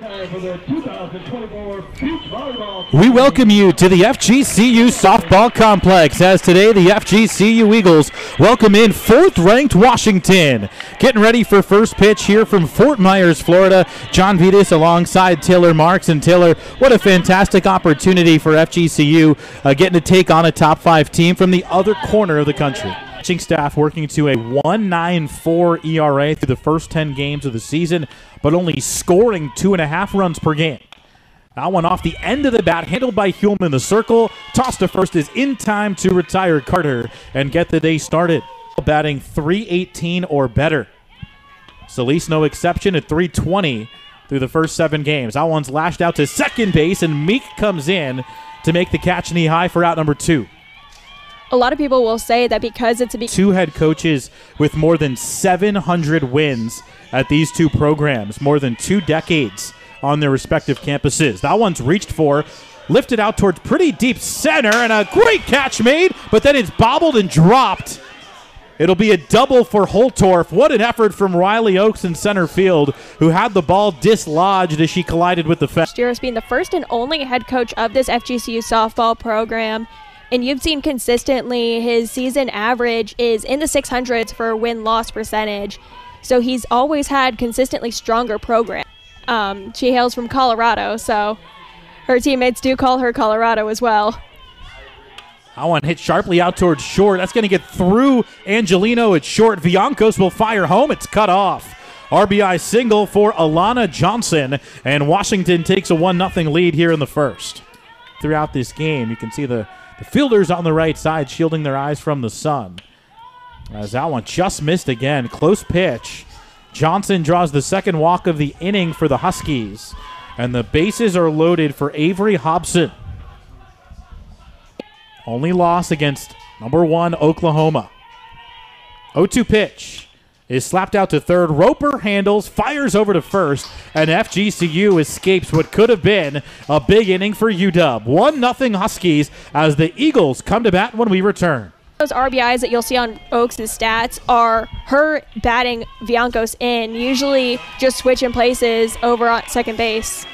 We welcome you to the FGCU Softball Complex as today the FGCU Eagles welcome in 4th-ranked Washington. Getting ready for first pitch here from Fort Myers, Florida. John Vitas alongside Taylor Marks. And Taylor, what a fantastic opportunity for FGCU getting to take on a top 5 team from the other corner of the country. Pitching staff working to a 1.94 ERA through the first 10 games of the season, but only scoring 2.5 runs per game. That one off the end of the bat, handled by Hume in the circle. Toss to first is in time to retire Carter and get the day started. Batting .318 or better. Solis no exception at .320 through the first 7 games. That one's lashed out to second base, and Meek comes in to make the catch knee high for out number 2. A lot of people will say that because it's a 2 head coaches with more than 700 wins at these 2 programs, more than 2 decades on their respective campuses. That one's reached for, lifted out towards pretty deep center, and a great catch made, but then it's bobbled and dropped. It'll be a double for Holtorf. What an effort from Riley Oakes in center field, who had the ball dislodged as she collided with the fence. Steers being the first and only head coach of this FGCU softball program. And you've seen consistently his season average is in the 600s for win-loss percentage. So he's always had consistently stronger program. She hails from Colorado, so her teammates do call her Colorado as well. That one hit sharply out towards short. That's going to get through Angelino at short. Viancos will fire home. It's cut off. RBI single for Alana Johnson, and Washington takes a 1-0 lead here in the first. Throughout this game, you can see the fielders on the right side shielding their eyes from the sun. As that one just missed again. Close pitch. Johnson draws the second walk of the inning for the Huskies. And the bases are loaded for Avery Hobson. Only loss against number 1 Oklahoma. 0-2 pitch is slapped out to third. Roper handles, fires over to first, and FGCU escapes what could have been a big inning for UW. 1-0 Huskies as the Eagles come to bat when we return. Those RBIs that you'll see on Oaks' stats are her batting Viancos in, usually just switching places over on second base.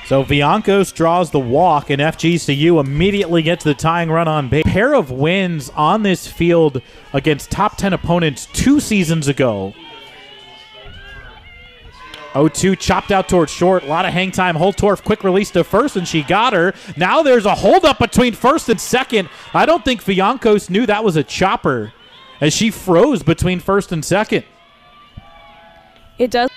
So Viancos draws the walk, and FGCU immediately gets the tying run on base. Pair of wins on this field against top 10 opponents 2 seasons ago. 0-2 chopped out towards short. A lot of hang time. Holtorf quick release to first, and she got her. Now there's a holdup between first and second. I don't think Viancos knew that was a chopper as she froze between first and second. It does.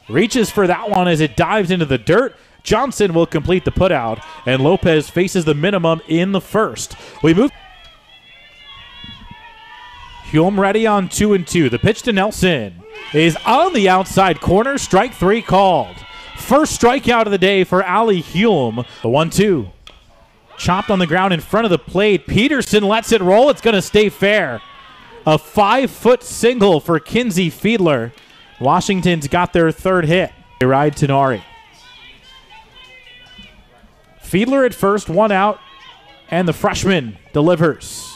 Reaches for that one as it dives into the dirt. Johnson will complete the putout, and Lopez faces the minimum in the first. We move. Hume ready on 2-2. The pitch to Nelson is on the outside corner. Strike 3 called. First strikeout of the day for Allie Hume. The 1-2. Chopped on the ground in front of the plate. Peterson lets it roll. It's going to stay fair. A 5-foot single for Kinsey Fiedler. Washington's got their third hit. They ride Tenari. Fiedler at first, 1 out, and the freshman delivers.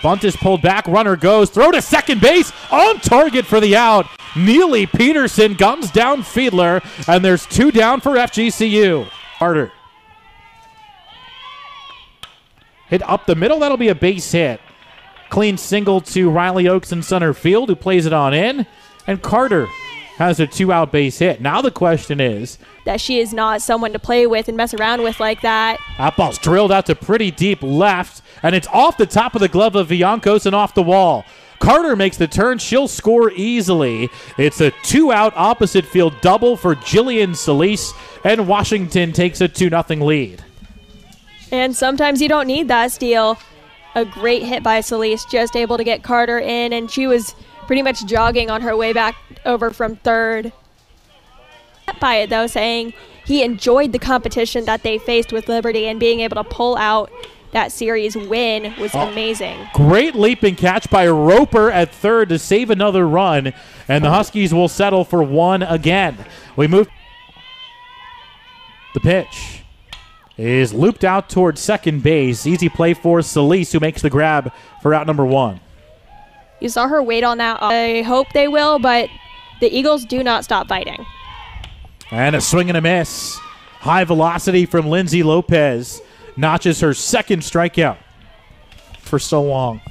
Bunt is pulled back, runner goes, throw to second base, on target for the out. Neely Peterson guns down Fiedler, and there's 2 down for FGCU. Carter. Hit up the middle, that'll be a base hit. Clean single to Riley Oakes in center field, who plays it on in. And Carter has a 2-out base hit. Now the question is that she is not someone to play with and mess around with like that. That ball's drilled out to pretty deep left, and it's off the top of the glove of Viancos and off the wall. Carter makes the turn. She'll score easily. It's a 2-out opposite field double for Jillian Solis, and Washington takes a 2-0 lead. And sometimes you don't need that steal. A great hit by Solis, just able to get Carter in, and she was pretty much jogging on her way back over from third. By it though, saying he enjoyed the competition that they faced with Liberty, and being able to pull out that series win was amazing. Great leaping catch by Roper at third to save another run, and the Huskies will settle for 1 again. We move. The pitch is looped out towards second base. Easy play for Solis, who makes the grab for out number 1. You saw her wait on that. I hope they will, but the Eagles do not stop fighting. And a swing and a miss. High velocity from Lindsay Lopez. Notches her second strikeout for so long.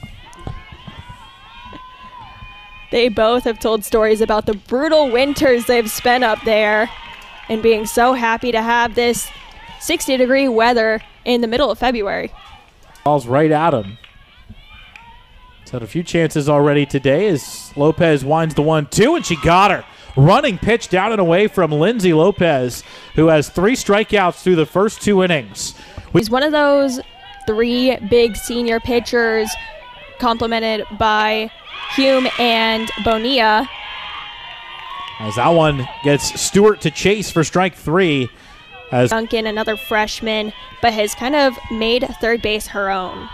They both have told stories about the brutal winters they've spent up there and being so happy to have this 60-degree weather in the middle of February. Ball's right at him. He's had a few chances already today as Lopez winds the 1-2, and she got her. Running pitch down and away from Lindsay Lopez, who has 3 strikeouts through the first 2 innings. He's one of those 3 big senior pitchers complemented by Hume and Bonilla. As that one gets Stewart to chase for strike 3. As Duncan, another freshman, but has kind of made third base her own.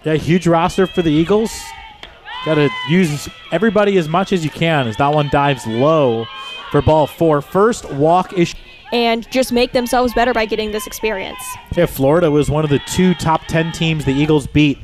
yeah, huge roster for the Eagles. Got to use everybody as much as you can as that one dives low for ball 4. First walk issue. And just make themselves better by getting this experience. Yeah, Florida was one of the 2 top 10 teams the Eagles beat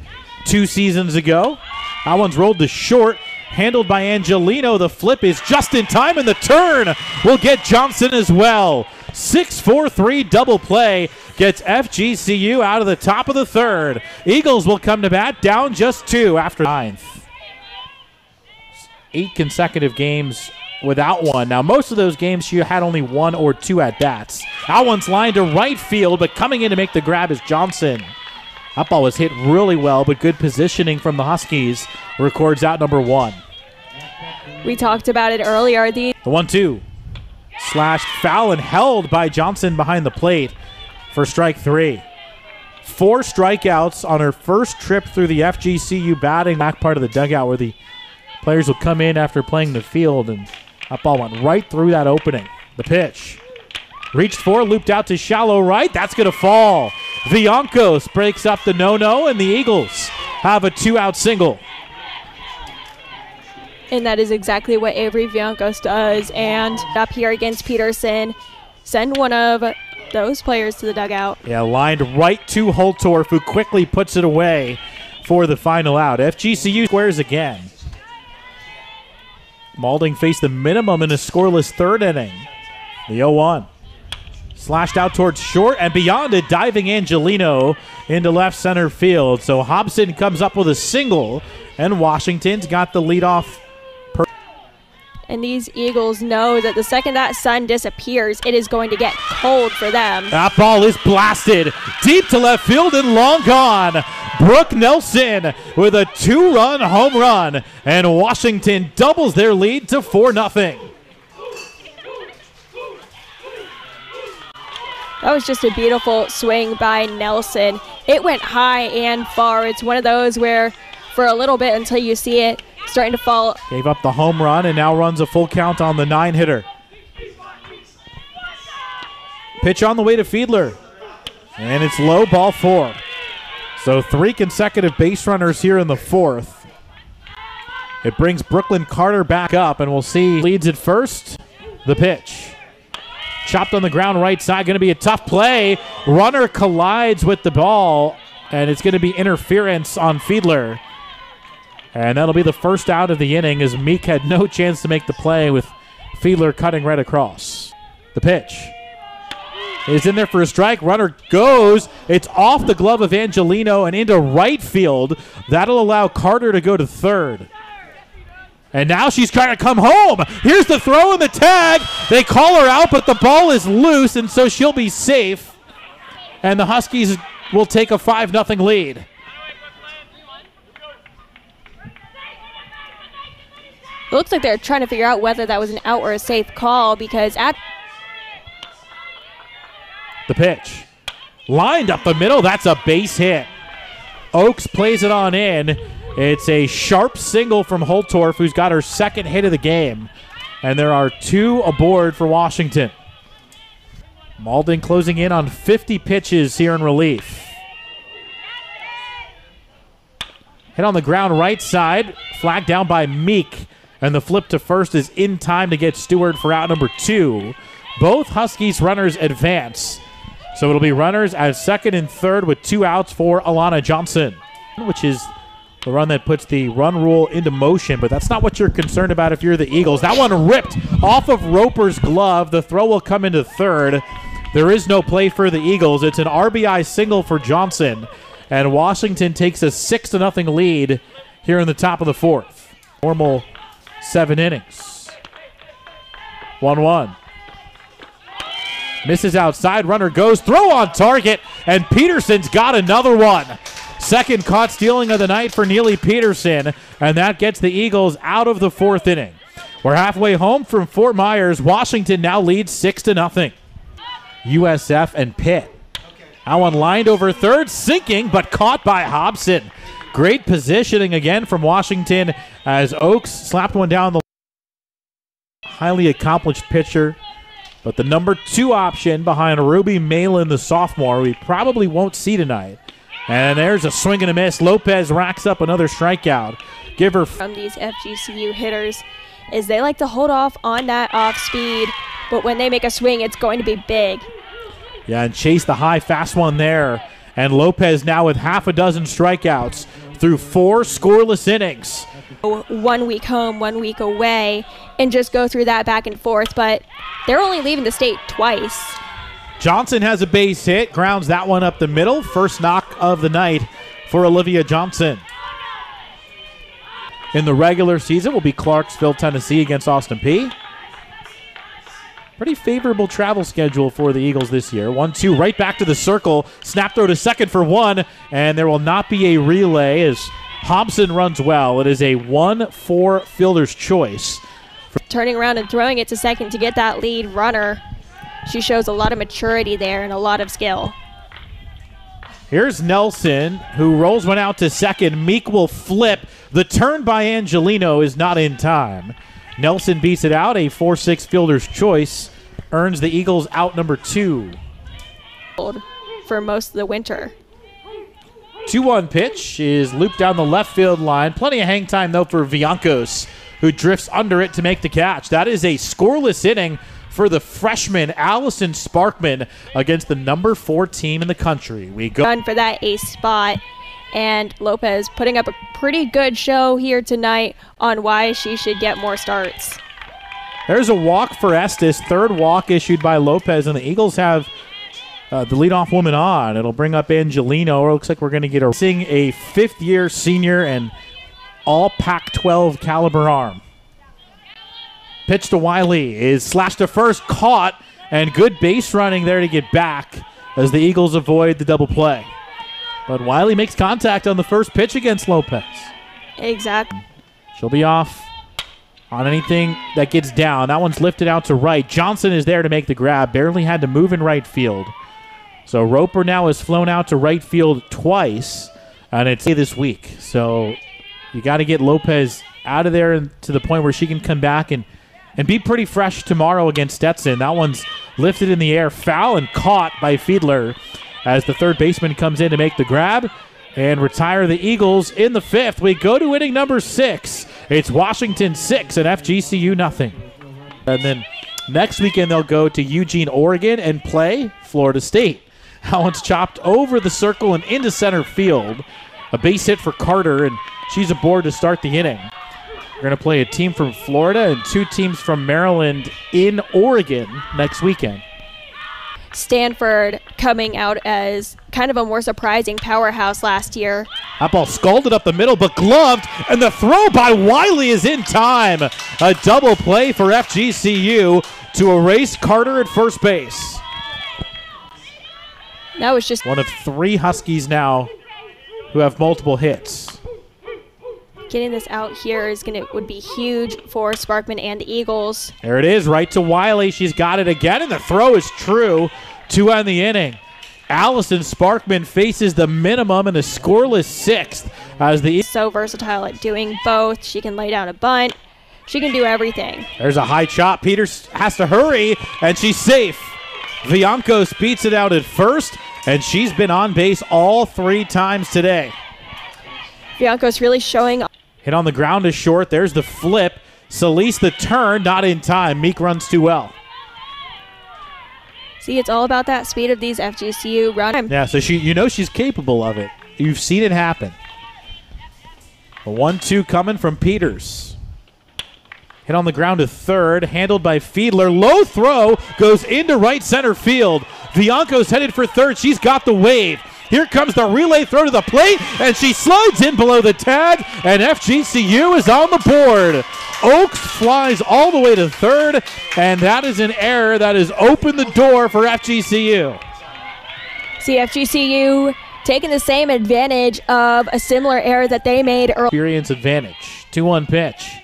2 seasons ago. That one's rolled to short, handled by Angelino. The flip is just in time, and the turn will get Johnson as well. 6-4-3 double play gets FGCU out of the top of the 3rd. Eagles will come to bat, down just 2 after 9th. 8 consecutive games without one. Now, most of those games she had only 1 or 2 at-bats. That one's lined to right field, but coming in to make the grab is Johnson. That ball was hit really well, but good positioning from the Huskies records out number 1. We talked about it earlier. The 1-2. Slashed foul and held by Johnson behind the plate for strike 3. 4 strikeouts on her first trip through the FGCU batting back part of the dugout where the players will come in after playing the field, and that ball went right through that opening. The pitch. Reached for, looped out to shallow right. That's going to fall. Viancos breaks up the no-no, and the Eagles have a 2-out single. And that is exactly what Avery Viancos does. And up here against Peterson, send one of those players to the dugout. Yeah, lined right to Holtorf, who quickly puts it away for the final out. FGCU squares again. Maulding faced the minimum in a scoreless 3rd inning. The 0-1. Slashed out towards short, and beyond it, diving Angelino into left center field. So Hobson comes up with a single, and Washington's got the leadoff. And these Eagles know that the second that sun disappears, it is going to get cold for them. That ball is blasted deep to left field and long gone. Brooke Nelson with a 2-run home run, and Washington doubles their lead to 4-0. That was just a beautiful swing by Nelson. It went high and far. It's one of those where for a little bit until you see it starting to fall. Gave up the home run and now runs a full count on the 9-hitter. Pitch on the way to Fiedler. And it's low, ball 4. So 3 consecutive base runners here in the 4th. It brings Brooklyn Carter back up, and we'll see leads at first. The pitch. Chopped on the ground right side. Going to be a tough play. Runner collides with the ball, and it's going to be interference on Fiedler. And that'll be the first out of the inning as Meek had no chance to make the play with Fiedler cutting right across. The pitch is in there for a strike. Runner goes. It's off the glove of Angelino and into right field. That'll allow Carter to go to 3rd. And now she's trying to come home. Here's the throw and the tag. They call her out, but the ball is loose, and so she'll be safe. And the Huskies will take a 5-0 lead. It looks like they're trying to figure out whether that was an out or a safe call because at the pitch. Lined up the middle. That's a base hit. Oaks plays it on in. It's a sharp single from Holtorf, who's got her 2nd hit of the game. And there are 2 aboard for Washington. Maulding closing in on 50 pitches here in relief. Hit on the ground right side. Flagged down by Meek. And the flip to first is in time to get Stewart for out number 2. Both Huskies runners advance. So it'll be runners at 2nd and 3rd with 2 outs for Alana Johnson, which is The run that puts the run rule into motion, but that's not what you're concerned about if you're the Eagles. That one ripped off of Roper's glove. The throw will come into third. There is no play for the Eagles. It's an RBI single for Johnson, and Washington takes a 6-0 lead here in the top of the fourth. Normal 7 innings. 1-1. Misses outside. Runner goes. Throw on target, and Peterson's got another one. Second caught stealing of the night for Neely Peterson, and that gets the Eagles out of the fourth inning. We're halfway home from Fort Myers. Washington now leads 6-0. USF and Pitt. That one lined over third, sinking, but caught by Hobson. Great positioning again from Washington as Oaks slapped one down the highly accomplished pitcher. But the number 2 option behind Ruby Malin, the sophomore, we probably won't see tonight. And there's a swing and a miss. Lopez racks up another strikeout. Give her from these FGCU hitters is they like to hold off on that off speed, but when they make a swing, it's going to be big. Yeah, and chase the high fast one there. And Lopez now with half a dozen strikeouts through 4 scoreless innings. 1 week home, 1 week away, and just go through that back and forth, but they're only leaving the state twice. Johnson has a base hit, grounds that one up the middle. First knock of the night for Olivia Johnson. In the regular season will be Clarksville, Tennessee against Austin Peay. Pretty favorable travel schedule for the Eagles this year. 1-2 right back to the circle. Snap throw to second for 1, and there will not be a relay as Hobson runs well. It is a 1-4 fielder's choice. Turning around and throwing it to second to get that lead runner. She shows a lot of maturity there and a lot of skill. Here's Nelson, who rolls one out to second. Meek will flip. The turn by Angelino is not in time. Nelson beats it out. A 4-6 fielder's choice earns the Eagles out number 2. For most of the winter. 2-1 pitch is looped down the left field line. Plenty of hang time, though, for Villancos, who drifts under it to make the catch. That is a scoreless inning for the freshman Allison Sparkman against the number 4 team in the country. We go run for that ace spot, and Lopez putting up a pretty good show here tonight on why she should get more starts. There's a walk for Estes, third walk issued by Lopez, and the Eagles have the leadoff woman on. It'll bring up Angelino. It looks like we're going to get a 5th-year senior and all Pac-12 caliber arm. Pitch to Wiley is slashed to first, caught, and good base running there to get back as the Eagles avoid the double play. But Wiley makes contact on the first pitch against Lopez. Exactly. She'll be off on anything that gets down. That one's lifted out to right. Johnson is there to make the grab. Barely had to move in right field. So Roper now has flown out to right field twice, and it's this week. So you got to get Lopez out of there to the point where she can come back and be pretty fresh tomorrow against Stetson. That one's lifted in the air, foul, and caught by Fiedler as the third baseman comes in to make the grab and retire the Eagles in the 5th. We go to inning number 6. It's Washington 6 and FGCU nothing. And then next weekend they'll go to Eugene, Oregon and play Florida State. That one's chopped over the circle and into center field. A base hit for Carter, and she's aboard to start the inning. We're going to play a team from Florida and 2 teams from Maryland in Oregon next weekend. Stanford coming out as kind of a more surprising powerhouse last year. That ball scalded up the middle, but gloved, and the throw by Wiley is in time. A double play for FGCU to erase Carter at first base. That was just one of 3 Huskies now who have multiple hits. Getting this out here would be huge for Sparkman and the Eagles. There it is, right to Wiley. She's got it again, and the throw is true. 2 on the inning. Allison Sparkman faces the minimum in a scoreless 6th as the so versatile at doing both. She can lay down a bunt. She can do everything. There's a high chop. Peters has to hurry, and she's safe. Villancos beats it out at first, and she's been on base all 3 times today. Villancos really showing. Hit on the ground is short. There's the flip. Solis the turn, not in time. Meek runs too well. See, it's all about that speed of these FGCU runs. Yeah, so she's capable of it. You've seen it happen. A 1-2 coming from Peters. Hit on the ground to third, handled by Fiedler. Low throw goes into right center field. Bianco's headed for third. She's got the wave. Here comes the relay throw to the plate, and she slides in below the tag, and FGCU is on the board. Oaks flies all the way to third, and that is an error that has opened the door for FGCU. FGCU taking the same advantage of a similar error that they made earlier. Experience advantage. 2-1 pitch.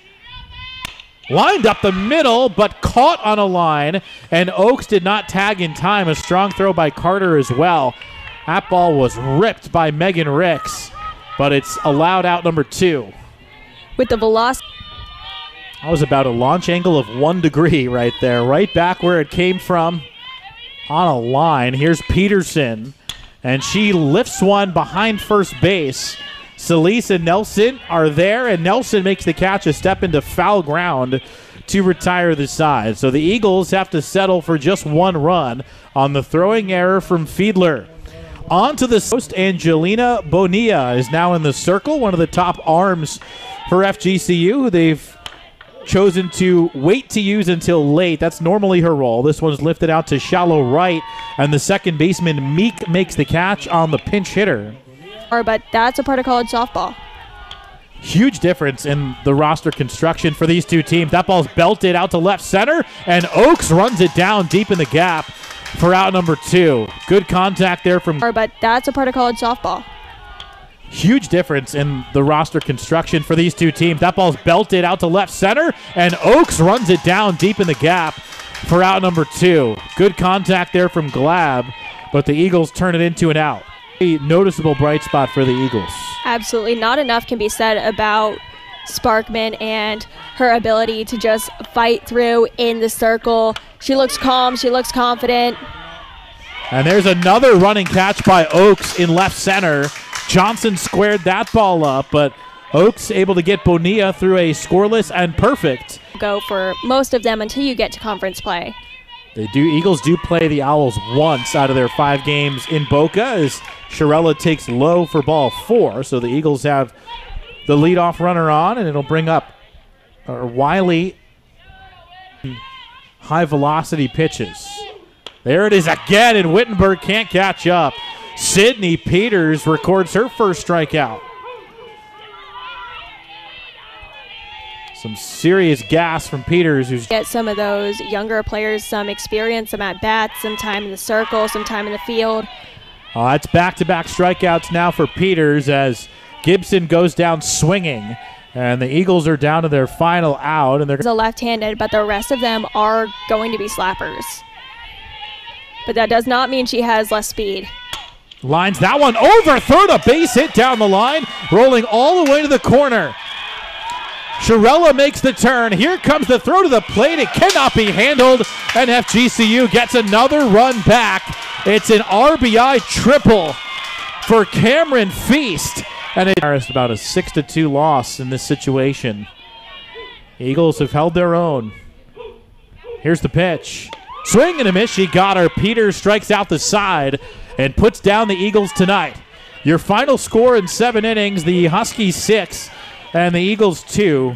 Lined up the middle, but caught on a line, and Oaks did not tag in time. A strong throw by Carter as well. That ball was ripped by Megan Ricks, but it's allowed out number 2. With the velocity. That was about a launch angle of 1 degree right there, right back where it came from on a line. Here's Peterson, and she lifts one behind first base. Solis and Nelson are there, and Nelson makes the catch, a step into foul ground to retire the side. So the Eagles have to settle for just 1 run on the throwing error from Fiedler. On to the post. Angelina Bonilla is now in the circle, one of the top arms for FGCU, who they've chosen to wait to use until late. That's normally her role. This one's lifted out to shallow right, and the second baseman Meek makes the catch on the pinch hitter. But that's a part of college softball. Huge difference in the roster construction for these two teams. That ball's belted out to left center, and Oaks runs it down deep in the gap for out number 2. Good contact there from... But that's a part of college softball. Huge difference in the roster construction for these two teams. That ball's belted out to left center, and Oaks runs it down deep in the gap for out number 2. Good contact there from Glab, but the Eagles turn it into an out. A noticeable bright spot for the Eagles. Absolutely. Not enough can be said about Sparkman and her ability to just fight through in the circle. She looks calm. She looks confident. And there's another running catch by Oaks in left center. Johnson squared that ball up, but Oaks able to get Bonilla through a scoreless and perfect. Go for most of them until you get to conference play. Eagles do play the Owls once out of their 5 games in Boca, as Sharella takes low for ball 4. So the Eagles have the leadoff runner on, and it'll bring up Wiley. High velocity pitches. There it is again, and Wittenberg can't catch up. Sydney Peters records her first strikeout. Some serious gas from Peters, who's get some of those younger players some experience, some at-bats, some time in the circle, some time in the field. It's back-to-back strikeouts now for Peters as Gibson goes down swinging, and the Eagles are down to their final out. And they're a left-handed, but the rest of them are going to be slappers. But that does not mean she has less speed. Lines that one over third, a base hit down the line, rolling all the way to the corner. Sharella makes the turn. Here comes the throw to the plate. It cannot be handled, and FGCU gets another run back. It's an RBI triple for Cameron Feast, and it's about a 6-2 loss in this situation. Eagles have held their own. Here's the pitch. Swing and a miss. She got her. Peters strikes out the side and puts down the Eagles tonight. Your final score in 7 innings, the Huskies 6 and the Eagles 2.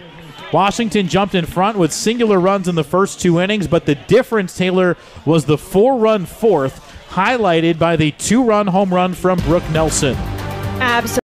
Washington jumped in front with singular runs in the first 2 innings, but the difference, Taylor, was the 4-run fourth, highlighted by the 2-run home run from Brooke Nelson. Absolutely.